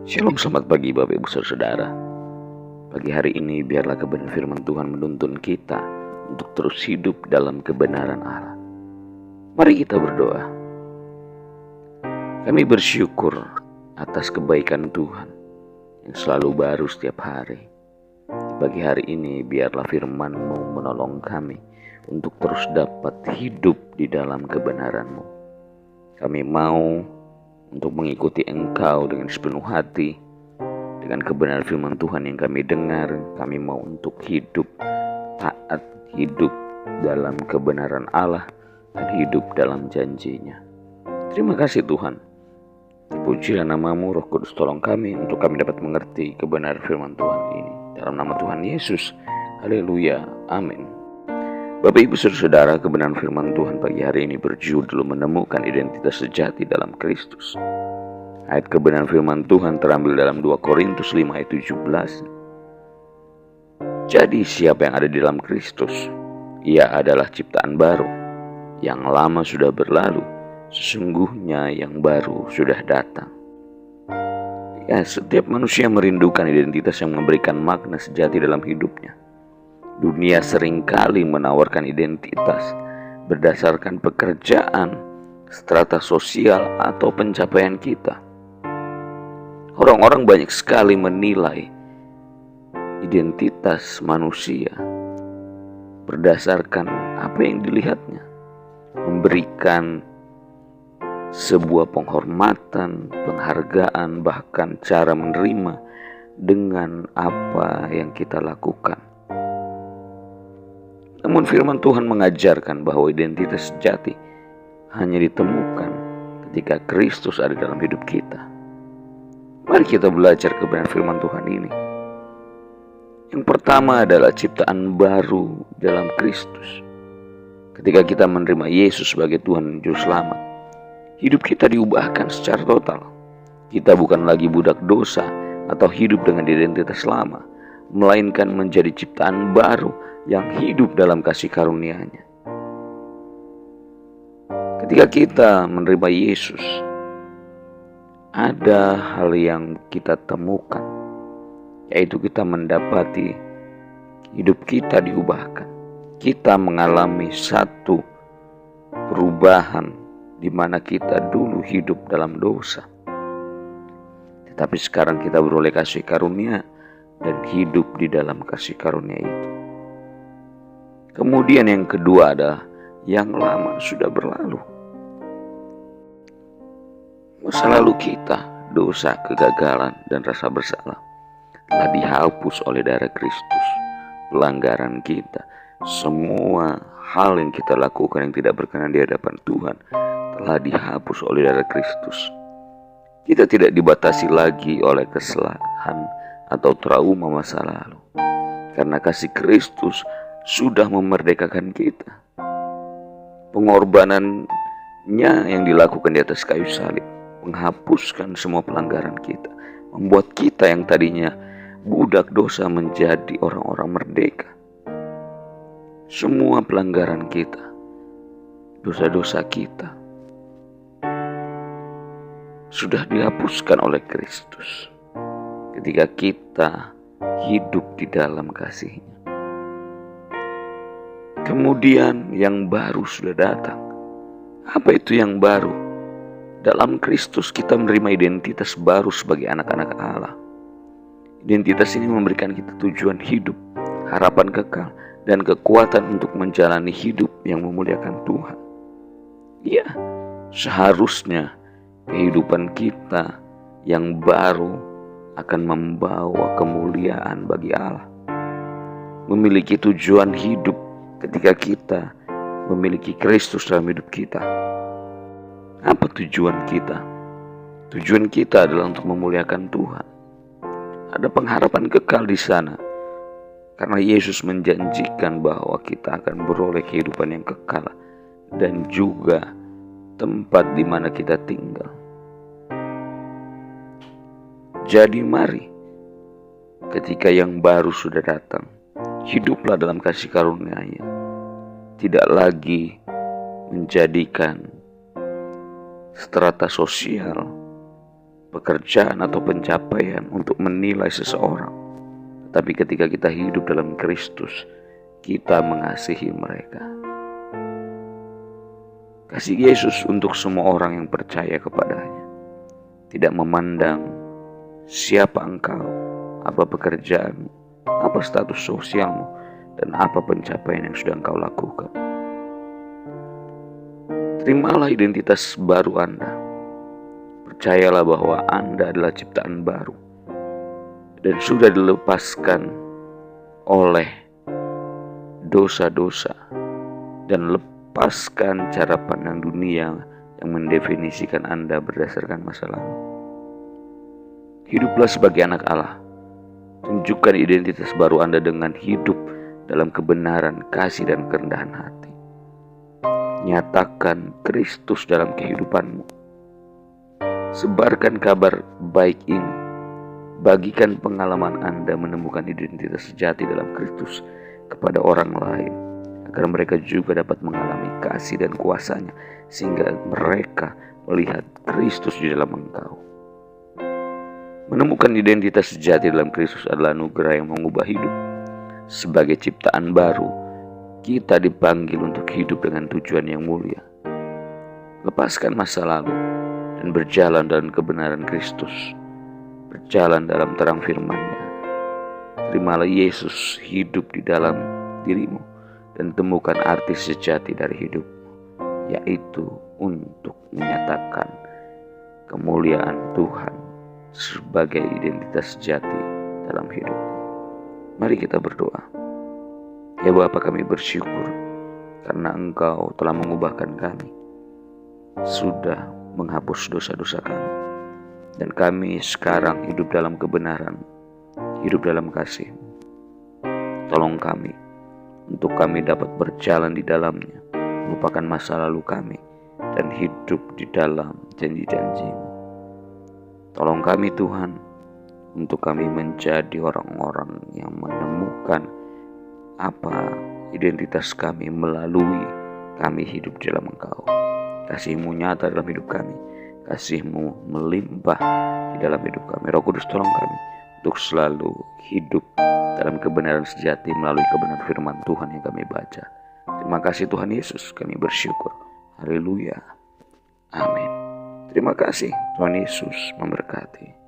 Shalom, selamat pagi Bapak Ibu Saudara. Pagi hari ini biarlah kebenaran firman Tuhan menuntun kita untuk terus hidup dalam kebenaran Allah. Mari kita berdoa. Kami bersyukur atas kebaikan Tuhan yang selalu baru setiap hari. Di pagi hari ini biarlah firman-Mu menolong kami untuk terus dapat hidup di dalam kebenaran-Mu. Kami mau untuk mengikuti Engkau dengan sepenuh hati. Dengan kebenaran firman Tuhan yang kami dengar, kami mau untuk hidup taat, hidup dalam kebenaran Allah, dan hidup dalam janji-Nya. Terima kasih Tuhan. Pujilah nama-Mu, Roh Kudus, tolong kami untuk kami dapat mengerti kebenaran firman Tuhan ini. Dalam nama Tuhan Yesus, haleluya, amin. Bapak Ibu Saudara, kebenaran firman Tuhan pagi hari ini berjudul menemukan identitas sejati dalam Kristus. Ayat kebenaran firman Tuhan terambil dalam 2 Korintus 5 ayat 17. Jadi siapa yang ada di dalam Kristus, ia adalah ciptaan baru. Yang lama sudah berlalu, sesungguhnya yang baru sudah datang. Ya, setiap manusia merindukan identitas yang memberikan makna sejati dalam hidupnya. Dunia seringkali menawarkan identitas berdasarkan pekerjaan, strata sosial, atau pencapaian kita. Orang-orang banyak sekali menilai identitas manusia berdasarkan apa yang dilihatnya, memberikan sebuah penghormatan, penghargaan, bahkan cara menerima dengan apa yang kita lakukan. Namun firman Tuhan mengajarkan bahwa identitas sejati hanya ditemukan ketika Kristus ada dalam hidup kita. Mari kita belajar kebenaran firman Tuhan ini. Yang pertama adalah ciptaan baru dalam Kristus. Ketika kita menerima Yesus sebagai Tuhan dan Juru Selamat, hidup kita diubahkan secara total. Kita bukan lagi budak dosa atau hidup dengan identitas lama, melainkan menjadi ciptaan baru yang hidup dalam kasih karunia-Nya. Ketika kita menerima Yesus, ada hal yang kita temukan, yaitu kita mendapati hidup kita diubahkan. Kita mengalami satu perubahan di mana kita dulu hidup dalam dosa, tetapi sekarang kita beroleh kasih karunia dan hidup di dalam kasih karunia itu. Kemudian yang kedua adalah yang lama sudah berlalu. Masa lalu kita, dosa, kegagalan, dan rasa bersalah telah dihapus oleh darah Kristus. Pelanggaran kita, semua hal yang kita lakukan yang tidak berkenan di hadapan Tuhan telah dihapus oleh darah Kristus. Kita tidak dibatasi lagi oleh kesalahan atau trauma masa lalu, karena kasih Kristus sudah memerdekakan kita. Pengorbanannya yang dilakukan di atas kayu salib menghapuskan semua pelanggaran kita, membuat kita yang tadinya budak dosa menjadi orang-orang merdeka. Semua pelanggaran kita, dosa-dosa kita sudah dihapuskan oleh Kristus ketika kita hidup di dalam kasih-Nya. Kemudian yang baru sudah datang. Apa itu yang baru? Dalam Kristus kita menerima identitas baru sebagai anak-anak Allah. Identitas ini memberikan kita tujuan hidup, harapan kekal, dan kekuatan untuk menjalani hidup yang memuliakan Tuhan. Ya, seharusnya kehidupan kita yang baru akan membawa kemuliaan bagi Allah. Memiliki tujuan hidup ketika kita memiliki Kristus dalam hidup kita. Apa tujuan kita? Tujuan kita adalah untuk memuliakan Tuhan. Ada pengharapan kekal di sana, karena Yesus menjanjikan bahwa kita akan beroleh kehidupan yang kekal dan juga tempat di mana kita tinggal. Jadi mari, ketika yang baru sudah datang, hiduplah dalam kasih karunia-Nya. Tidak lagi menjadikan strata sosial pekerjaan atau pencapaian untuk menilai seseorang. Tapi ketika kita hidup dalam Kristus, kita mengasihi mereka. Kasih Yesus untuk semua orang yang percaya kepadanya. Tidak memandang siapa engkau, apa pekerjaanmu, apa status sosialmu, dan apa pencapaian yang sudah engkau lakukan. Terimalah identitas baru Anda. Percayalah bahwa Anda adalah ciptaan baru dan sudah dilepaskan oleh dosa-dosa, dan lepaskan cara pandang dunia yang mendefinisikan Anda berdasarkan masa lalu. Hiduplah sebagai anak Allah. Tunjukkan identitas baru Anda dengan hidup dalam kebenaran, kasih, dan kerendahan hati. Nyatakan Kristus dalam kehidupanmu. Sebarkan kabar baik ini. Bagikan pengalaman Anda menemukan identitas sejati dalam Kristus kepada orang lain, agar mereka juga dapat mengalami kasih dan kuasa-Nya, sehingga mereka melihat Kristus di dalam engkau. Menemukan identitas sejati dalam Kristus adalah anugerah yang mengubah hidup. Sebagai ciptaan baru, kita dipanggil untuk hidup dengan tujuan yang mulia. Lepaskan masa lalu dan berjalan dalam kebenaran Kristus. Berjalan dalam terang firman-Nya. Terimalah Yesus hidup di dalam dirimu dan temukan arti sejati dari hidupmu, yaitu untuk menyatakan kemuliaan Tuhan sebagai identitas sejati dalam hidupmu. Mari kita berdoa. Ya Bapa, kami bersyukur karena Engkau telah mengubahkan kami, sudah menghapus dosa-dosa kami. Dan kami sekarang hidup dalam kebenaran, hidup dalam kasih. Tolong kami, untuk kami dapat berjalan di dalamnya, melupakan masa lalu kami, dan hidup di dalam janji-janji-Mu. Tolong kami Tuhan, untuk kami menjadi orang-orang yang menemukan apa identitas kami melalui kami hidup di dalam Engkau. Kasih-Mu nyata dalam hidup kami. Kasih-Mu melimpah di dalam hidup kami. Roh Kudus, tolong kami untuk selalu hidup dalam kebenaran sejati melalui kebenaran firman Tuhan yang kami baca. Terima kasih Tuhan Yesus, kami bersyukur. Haleluya. Amin. Terima kasih. Tuhan Yesus memberkati.